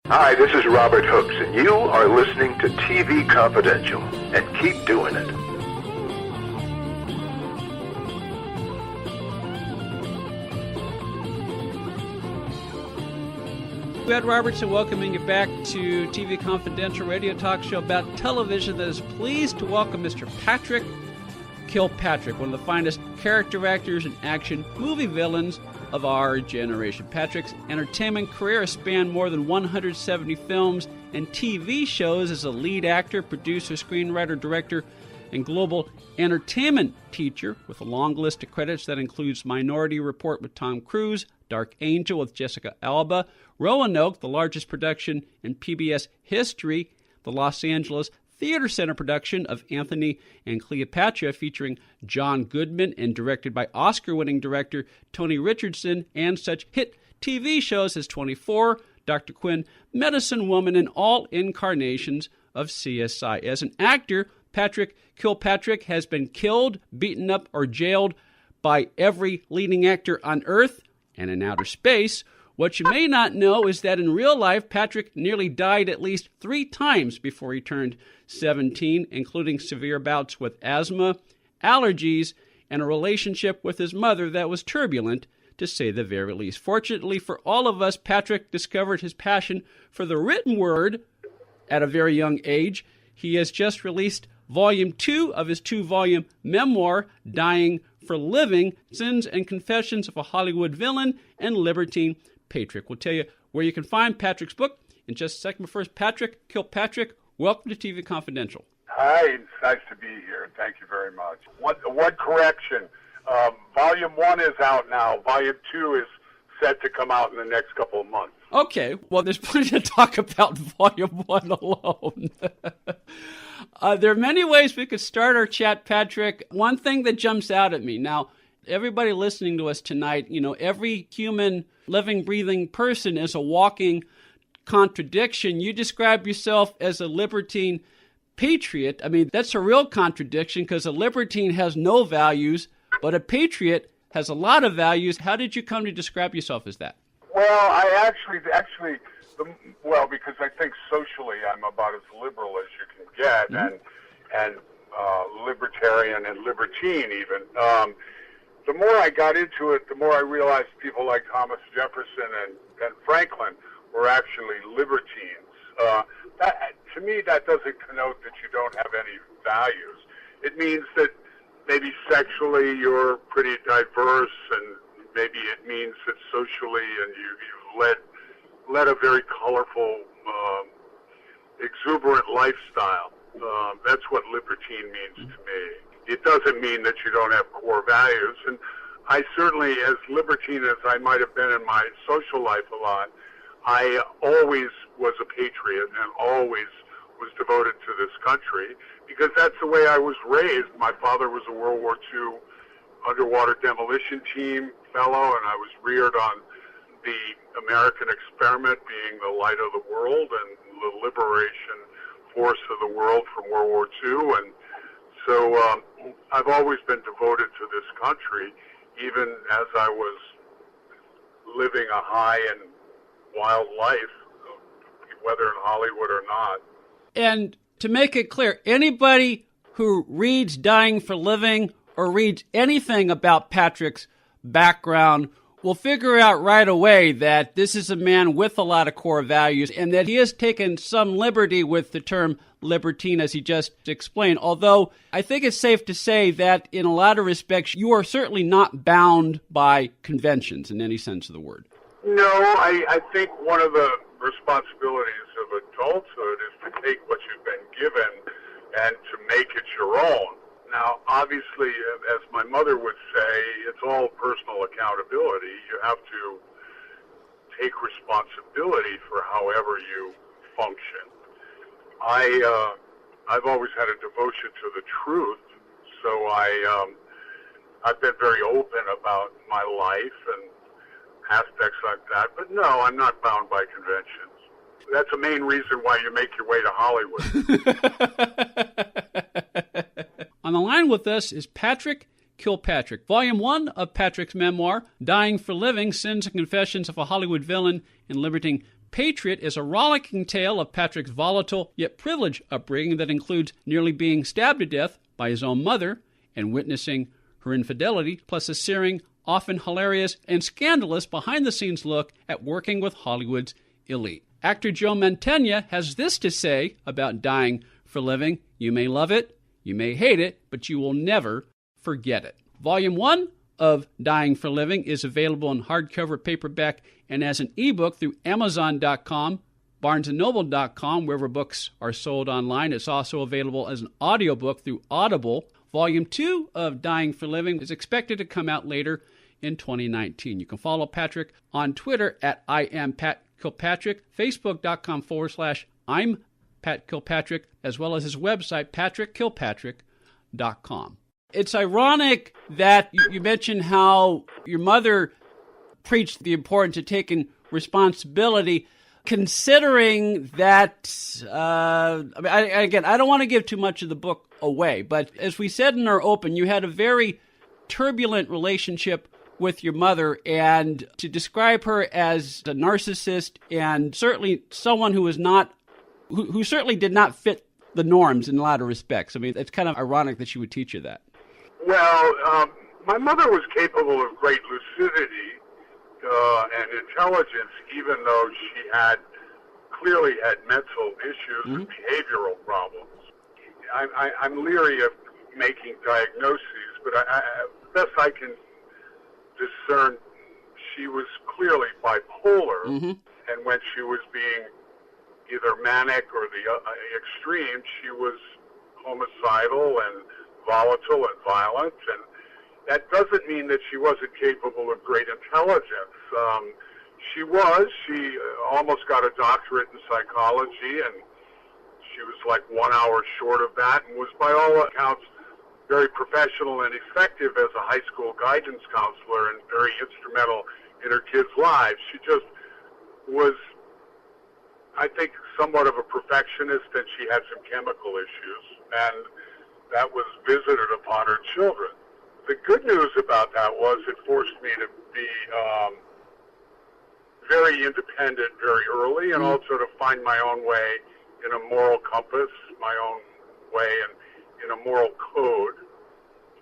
Hi, this is Robert Hooks, and you are listening to TV Confidential, and keep doing it. Ed Robertson welcoming you back to TV Confidential radio talk show about television that is pleased to welcome Mr. Patrick Kilpatrick, one of the finest character actors and action movie villains of our generation. Patrick's entertainment career has spanned more than 170 films and TV shows as a lead actor, producer, screenwriter, director, and global entertainment teacher, with a long list of credits that includes Minority Report with Tom Cruise, Dark Angel with Jessica Alba, Roanoke, the largest production in PBS history, the Los Angeles Theater Center production of Anthony and Cleopatra featuring John Goodman and directed by Oscar-winning director Tony Richardson, and such hit TV shows as 24, Dr. Quinn, Medicine Woman, and all incarnations of CSI. As an actor, Patrick Kilpatrick has been killed, beaten up, or jailed by every leading actor on Earth and in outer space. What you may not know is that in real life, Patrick nearly died at least 3 times before he turned 17, including severe bouts with asthma, allergies, and a relationship with his mother that was turbulent, to say the very least. Fortunately for all of us, Patrick discovered his passion for the written word at a very young age. He has just released Volume 2 of his 2-volume memoir, Dying for Living, Sins and Confessions of a Hollywood Villain and Libertine, Patriot. We'll tell you where you can find Patrick's book in just a second. But first, Patrick Kilpatrick, welcome to TV Confidential. Hi, it's nice to be here. Thank you very much. One correction. Volume 1 is out now. Volume 2 is set to come out in the next couple of months. Okay, well, there's plenty to talk about Volume 1 alone. There are many ways we could start our chat, Patrick. One thing that jumps out at me. Now, everybody listening to us tonight, every human living, breathing person is a walking contradiction. You describe yourself as a libertine patriot. I mean, that's a real contradiction because a libertine has no values, but a patriot has a lot of values. How did you come to describe yourself as that? Well, I actually, because I think socially I'm about as liberal as you can get, and libertarian and libertine even. The more I got into it, the more I realized people like Thomas Jefferson and Franklin were actually libertines. To me, that doesn't connote that you don't have any values. It means that maybe sexually you're pretty diverse, and maybe it means that socially and you've led a very colorful, exuberant lifestyle. That's what libertine means to me. It doesn't mean that you don't have core values. And I certainly, as libertine as I might have been in my social life a lot, I always was a patriot and always was devoted to this country because that's the way I was raised. My father was a World War II underwater demolition team fellow, and I was reared on the American experiment being the light of the world and the liberation force of the world from World War II. And so I've always been devoted to this country, even as I was living a high and wild life, whether in Hollywood or not. And to make it clear, anybody who reads Dying for Living or reads anything about Patrick's background will figure out right away that this is a man with a lot of core values and that he has taken some liberty with the term libertine, as he just explained. Although I think it's safe to say that in a lot of respects, you are certainly not bound by conventions in any sense of the word. No, I think one of the responsibilities of adulthood is to take what you've been given and to make it your own. Now, obviously, as my mother would say, it's all personal accountability. You have to take responsibility for however you function. I've always had a devotion to the truth, so I've been very open about my life and aspects like that. But no, I'm not bound by conventions. That's the main reason why you make your way to Hollywood. On the line with us is Patrick Kilpatrick. Volume 1 of Patrick's memoir, Dying for Living, Sins and Confessions of a Hollywood Villain and Libertine, Patriot is a rollicking tale of Patrick's volatile yet privileged upbringing that includes nearly being stabbed to death by his own mother and witnessing her infidelity, plus a searing, often hilarious and scandalous behind-the-scenes look at working with Hollywood's elite. Actor Joe Mantegna has this to say about dying for living: "You may love it, you may hate it, but you will never forget it." Volume 1 of Dying for Living is available in hardcover, paperback, and as an ebook through Amazon.com, BarnesandNoble.com, wherever books are sold online. It's also available as an audiobook through Audible. Volume 2 of Dying for Living is expected to come out later in 2019. You can follow Patrick on Twitter at I am Pat Kilpatrick, Facebook.com/I'm Pat Kilpatrick, as well as his website, PatrickKilpatrick.com. It's ironic that you mentioned how your mother preached the importance of taking responsibility, considering that, I don't want to give too much of the book away, but as we said in our open, you had a very turbulent relationship with your mother, and to describe her as a narcissist and certainly someone who certainly did not fit the norms in a lot of respects. I mean, it's kind of ironic that she would teach you that. Well, my mother was capable of great lucidity and intelligence, even though she clearly had mental issues and behavioral problems. I'm leery of making diagnoses, but best I can discern, she was clearly bipolar, and when she was being either manic or the extreme, she was homicidal and volatile and violent, and that doesn't mean that she wasn't capable of great intelligence. She almost got a doctorate in psychology, and she was like 1 hour short of that, and was by all accounts very professional and effective as a high school guidance counselor and very instrumental in her kids' lives. She just was, I think, somewhat of a perfectionist, and she had some chemical issues, and that was visited upon her children. The good news about that was it forced me to be very independent very early, and also to find my own way in a moral compass, my own way in a moral code,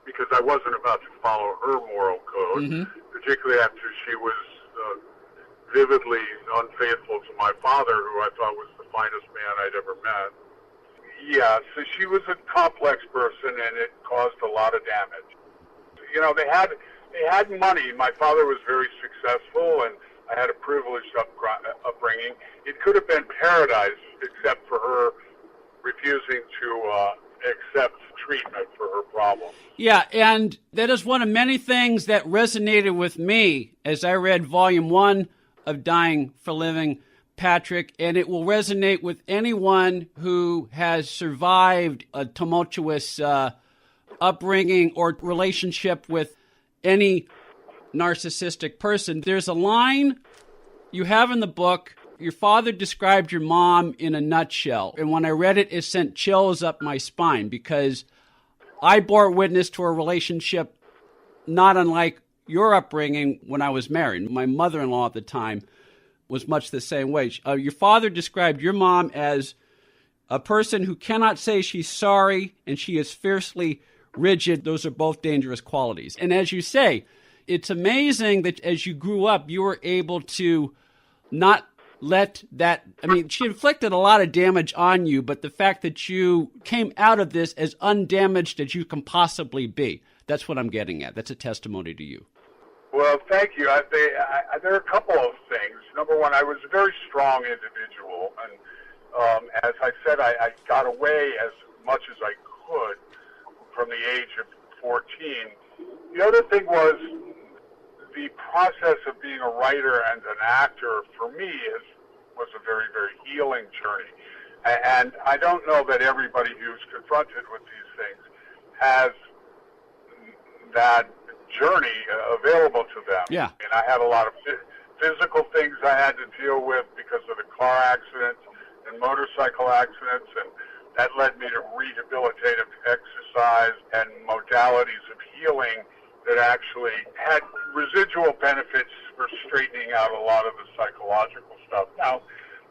because I wasn't about to follow her moral code, particularly after she was vividly unfaithful to my father, who I thought was the finest man I'd ever met. Yeah, so she was a complex person, and it caused a lot of damage. You know, they had money. My father was very successful, and I had a privileged upbringing. It could have been paradise, except for her refusing to accept treatment for her problems. Yeah, and that is one of many things that resonated with me as I read Volume 1 of Dying for Living, Patrick, and it will resonate with anyone who has survived a tumultuous upbringing or relationship with any narcissistic person. There's a line you have in the book: your father described your mom in a nutshell. And when I read it, it sent chills up my spine, because I bore witness to a relationship not unlike your upbringing when I was married. My mother-in-law at the time was much the same way. Your father described your mom as a person who cannot say she's sorry, and she is fiercely rigid. Those are both dangerous qualities. And as you say, it's amazing that as you grew up, you were able to not let that, I mean, she inflicted a lot of damage on you, but the fact that you came out of this as undamaged as you can possibly be, that's what I'm getting at. That's a testimony to you. Well, thank you. There are a couple of things. Number one, I was a very strong individual, and as I said, I got away as much as I could from the age of 14. The other thing was the process of being a writer and an actor, for me, was a very, very healing journey. And I don't know that everybody who's confronted with these things has that journey available to them. Yeah. And I had a lot of physical things I had to deal with because of the car accidents and motorcycle accidents, and that led me to rehabilitative exercise and modalities of healing that actually had residual benefits for straightening out a lot of the psychological stuff. Now,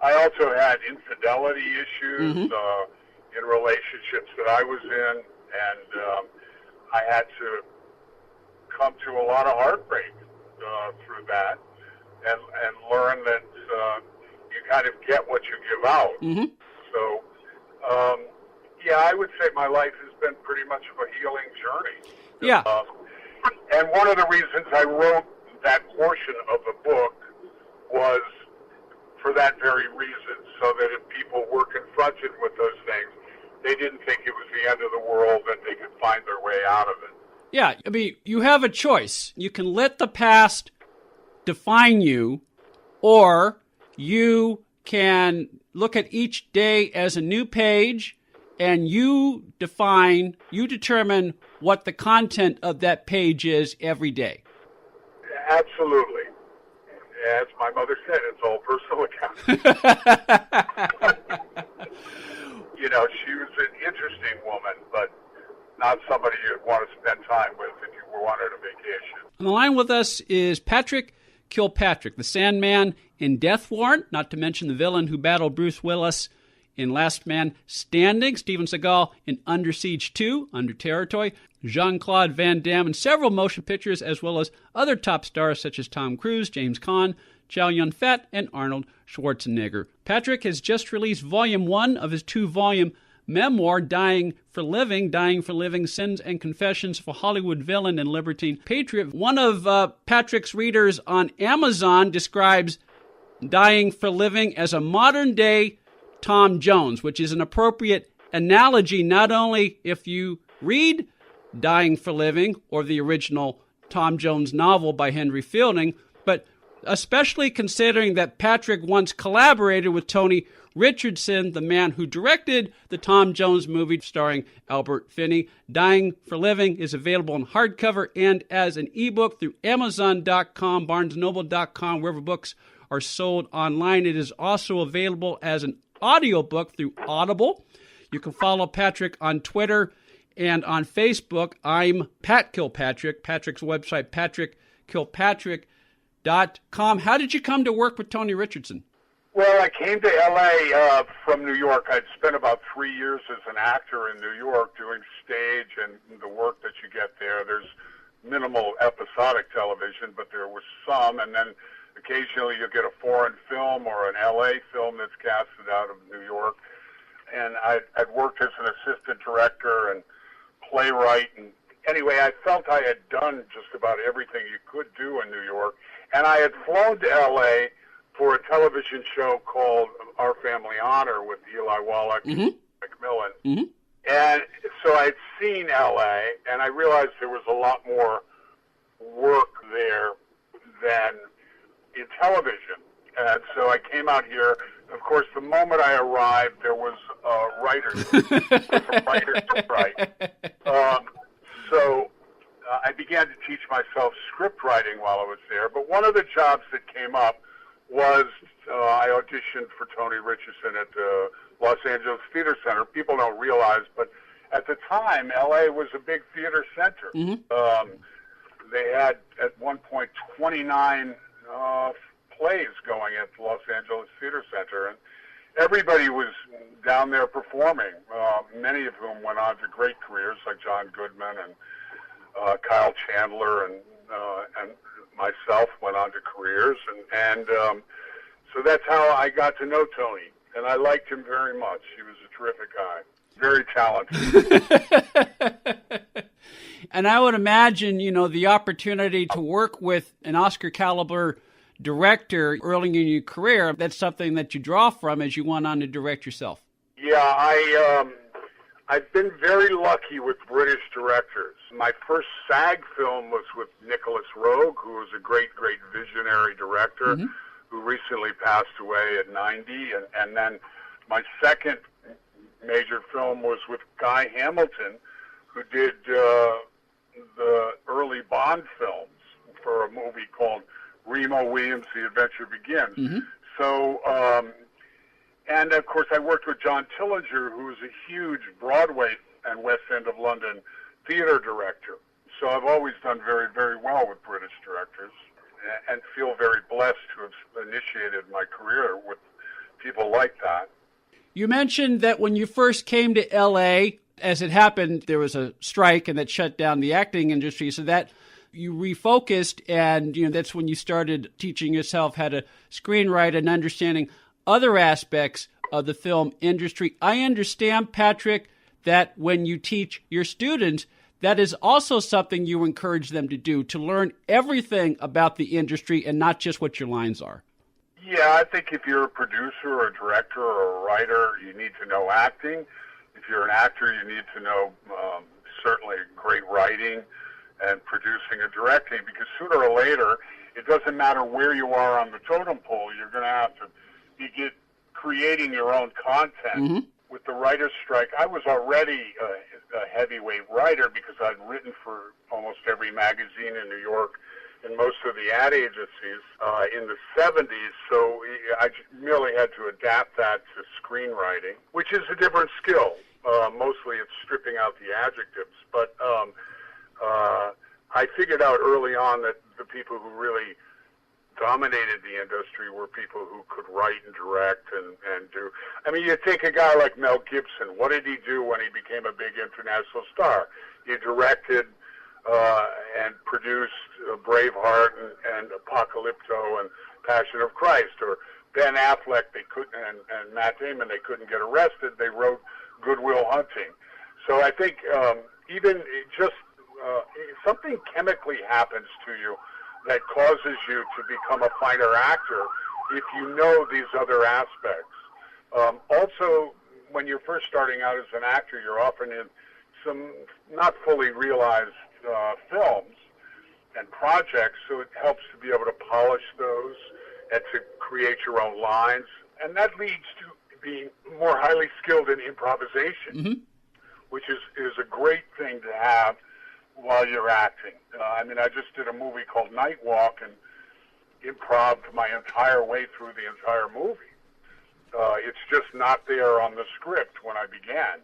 I also had infidelity issues in relationships that I was in, and I had to come to a lot of heartbreak through that, and learn that you kind of get what you give out. So, yeah, I would say my life has been pretty much of a healing journey. Yeah. And one of the reasons I wrote that portion of the book was for that very reason, so that if people were confronted with those things, they didn't think it was the end of the world, that they could find their way out of it. Yeah, I mean, you have a choice. You can let the past define you, or you can look at each day as a new page, and you determine what the content of that page is every day. Absolutely. As my mother said, it's all personal account. You know, she was an interesting woman, but not somebody you'd want to spend time with if you wanted a vacation. On the line with us is Patrick Kilpatrick, the Sandman in Death Warrant, not to mention the villain who battled Bruce Willis in Last Man Standing, Steven Seagal in Under Siege 2, Under Territory, Jean-Claude Van Damme in several motion pictures, as well as other top stars such as Tom Cruise, James Caan, Chow Yun-Fat, and Arnold Schwarzenegger. Patrick has just released Volume 1 of his 2-volume memoir, Dying for Living, Sins and Confessions of a Hollywood Villain and Libertine Patriot. One of Patrick's readers on Amazon describes Dying for Living as a modern-day Tom Jones, which is an appropriate analogy not only if you read Dying for Living or the original Tom Jones novel by Henry Fielding, but especially considering that Patrick once collaborated with Tony Richardson, the man who directed the Tom Jones movie starring Albert Finney. Dying for Living is available in hardcover and as an ebook through Amazon.com, BarnesandNoble.com, wherever books are sold online. It is also available as an audiobook through Audible. You can follow Patrick on Twitter and on Facebook. I'm Pat Kilpatrick. Patrick's website, patrickkilpatrick.com. How did you come to work with Tony Richardson? Well, I came to L.A. From New York. I'd spent about 3 years as an actor in New York doing stage and the work that you get there. There's minimal episodic television, but there was some, and then occasionally you'll get a foreign film or an L.A. film that's casted out of New York. And I'd worked as an assistant director and playwright. And anyway, I felt I had done just about everything you could do in New York. And I had flown to L.A. for a television show called Our Family Honor with Eli Wallach and McMillan. And so I'd seen L.A., and I realized there was a lot more work there than in television. And so I came out here. Of course, the moment I arrived, there was a writer's strike. So I began to teach myself script writing while I was there. But one of the jobs that came up was I auditioned for Tony Richardson at the Los Angeles Theater Center. People don't realize, but at the time, L.A. was a big theater center. They had, at one point, 29 plays going at the Los Angeles Theater Center, and everybody was down there performing, many of whom went on to great careers, like John Goodman and Kyle Chandler and myself went on to careers, and so that's how I got to know Tony, and I liked him very much. He was a terrific guy, very talented. And I would imagine, the opportunity to work with an Oscar-caliber director early in your career, that's something that you draw from as you went on to direct yourself. Yeah, I've been very lucky with British directors. My first SAG film was with Nicholas Roeg, who was a great, great visionary director who recently passed away at 90. And then my second major film was with Guy Hamilton, who did the early Bond films for a movie called Remo Williams, The Adventure Begins. So, and of course I worked with John Tillinger, who was a huge Broadway and West End of London theater director. So I've always done very, very well with British directors and feel very blessed to have initiated my career with people like that. You mentioned that when you first came to L.A., as it happened, there was a strike and that shut down the acting industry, so that you refocused, and that's when you started teaching yourself how to screenwrite and understanding other aspects of the film industry. I understand, Patrick, that when you teach your students, that is also something you encourage them to do, to learn everything about the industry and not just what your lines are. Yeah, I think if you're a producer or a director or a writer, you need to know acting. If you're an actor, you need to know certainly great writing and producing and directing, because sooner or later, it doesn't matter where you are on the totem pole, you're going to have to begin creating your own content. Mm-hmm. With the writer's strike, I was already a heavyweight writer because I'd written for almost every magazine in New York and most of the ad agencies in the 70s, so I merely had to adapt that to screenwriting, which is a different skill. Mostly it's stripping out the adjectives, but I figured out early on that the people who really dominated the industry were people who could write and direct and do. I mean, you take a guy like Mel Gibson. What did he do when he became a big international star? He directed and produced Braveheart and Apocalypto and Passion of Christ. Or Ben Affleck, they couldn't, and Matt Damon, they couldn't get arrested. They wrote Good Will Hunting. So I think even just something chemically happens to you that causes you to become a finer actor if you know these other aspects. Also, when you're first starting out as an actor, you're often in some not fully realized films and projects, so it helps to be able to polish those and to create your own lines. And that leads to being more highly skilled in improvisation, mm-hmm. which is a great thing to have while you're acting. I mean, I just did a movie called Night Walk and improv'd my entire way through the entire movie. It's just not there on the script when I began.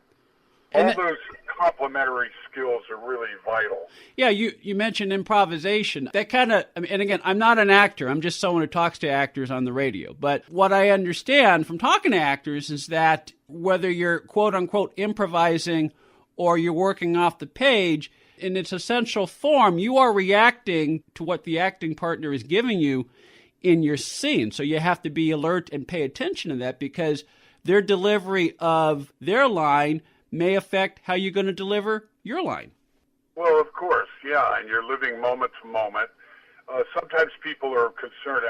All those complementary skills are really vital. Yeah, you mentioned improvisation. That kind of, and again, I'm not an actor. I'm just someone who talks to actors on the radio. But what I understand from talking to actors is that whether you're quote-unquote improvising or you're working off the page, in its essential form, you are reacting to what the acting partner is giving you in your scene. So you have to be alert and pay attention to that, because their delivery of their line may affect how you're going to deliver your line. Well, of course, yeah, and you're living moment to moment. Sometimes people are concerned,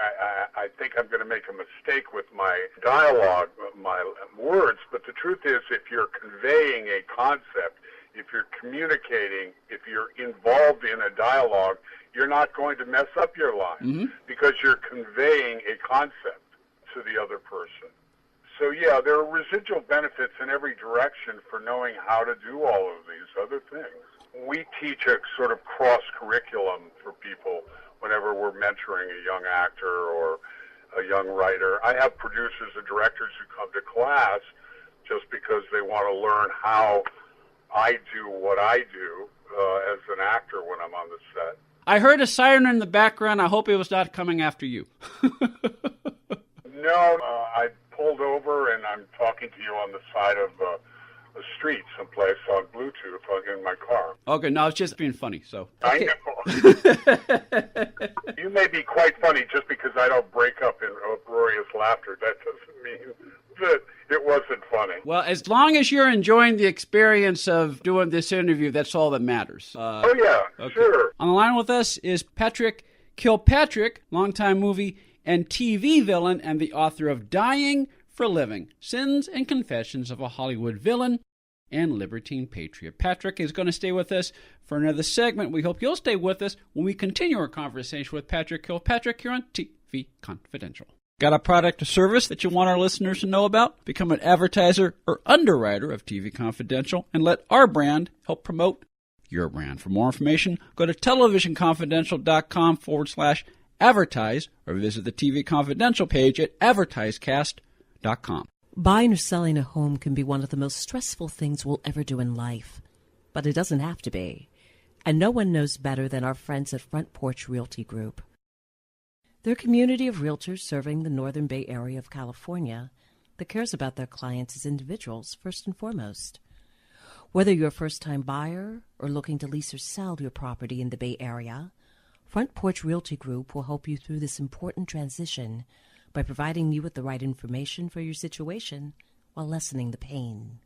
I think I'm going to make a mistake with my dialogue, my words, but the truth is, if you're conveying a concept, if you're communicating, if you're involved in a dialogue, you're not going to mess up your line, mm-hmm. because you're conveying a concept to the other person. So, yeah, there are residual benefits in every direction for knowing how to do all of these other things. We teach a sort of cross-curriculum for people whenever we're mentoring a young actor or a young writer. I have producers and directors who come to class just because they want to learn how I do what I do as an actor when I'm on the set. I heard a siren in the background. I hope it was not coming after you. No, I pulled over and I'm talking to you on the side of a street someplace on Bluetooth in my car. Okay, no, it's just being funny. So okay. I know. You may be quite funny just because I don't break up in uproarious laughter. That doesn't mean that it wasn't funny. Well, as long as you're enjoying the experience of doing this interview, that's all that matters. Oh, yeah, okay. Sure. On the line with us is Patrick Kilpatrick, longtime movie and TV villain and the author of Dying for Living, Sins and Confessions of a Hollywood Villain and Libertine Patriot. Patrick is going to stay with us for another segment. We hope you'll stay with us when we continue our conversation with Patrick Kilpatrick here on TV Confidential. Got a product or service that you want our listeners to know about? Become an advertiser or underwriter of TV Confidential and let our brand help promote your brand. For more information, go to televisionconfidential.com/advertise or visit the TV Confidential page at advertisecast.com. Buying or selling a home can be one of the most stressful things we'll ever do in life, but it doesn't have to be. And no one knows better than our friends at Front Porch Realty Group. They're a community of realtors serving the Northern Bay Area of California that cares about their clients as individuals first and foremost. Whether you're a first-time buyer or looking to lease or sell your property in the Bay Area, Front Porch Realty Group will help you through this important transition by providing you with the right information for your situation while lessening the pain.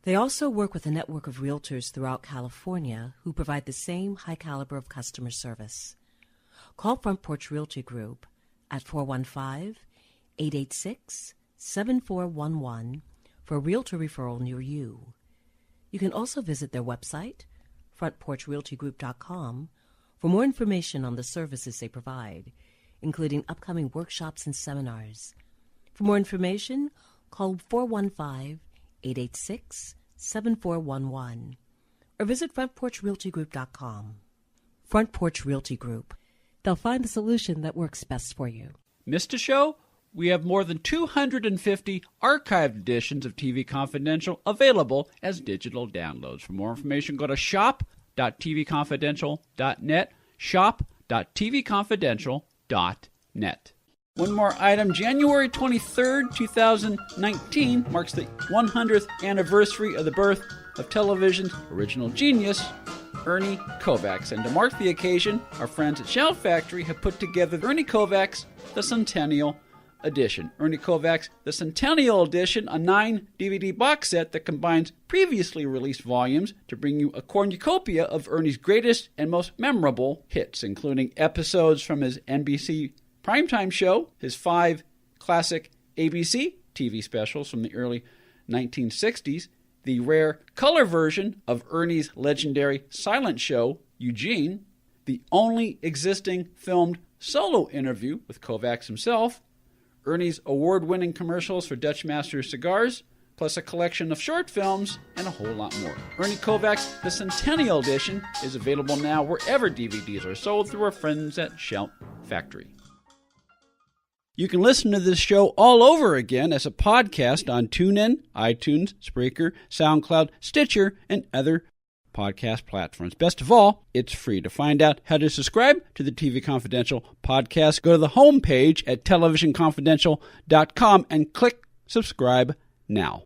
They also work with a network of realtors throughout California who provide the same high caliber of customer service. Call Front Porch Realty Group at 415-886-7411 for a realtor referral near you. You can also visit their website, frontporchrealtygroup.com, for more information on the services they provide, including upcoming workshops and seminars. For more information, call 415-886-7411 or visit frontporchrealtygroup.com. Front Porch Realty Group. They'll find the solution that works best for you. Missed a show? We have more than 250 archived editions of TV Confidential available as digital downloads. For more information, go to shop.tvconfidential.net, shop.tvconfidential.net. One more item. January 23rd, 2019 marks the 100th anniversary of the birth of television's original genius, Ernie Kovacs. And to mark the occasion, our friends at Shout Factory have put together Ernie Kovacs, the Centennial Edition. Ernie Kovacs, the Centennial Edition, a 9-DVD box set that combines previously released volumes to bring you a cornucopia of Ernie's greatest and most memorable hits, including episodes from his NBC primetime show, his 5 classic ABC TV specials from the early 1960s, the rare color version of Ernie's legendary silent show, Eugene, the only existing filmed solo interview with Kovacs himself, Ernie's award-winning commercials for Dutch Master cigars, plus a collection of short films, and a whole lot more. Ernie Kovacs, the Centennial Edition, is available now wherever DVDs are sold through our friends at Shout Factory. You can listen to this show all over again as a podcast on TuneIn, iTunes, Spreaker, SoundCloud, Stitcher, and other podcast platforms. Best of all, it's free. To find out how to subscribe to the TV Confidential podcast, go to the homepage at televisionconfidential.com and click subscribe now.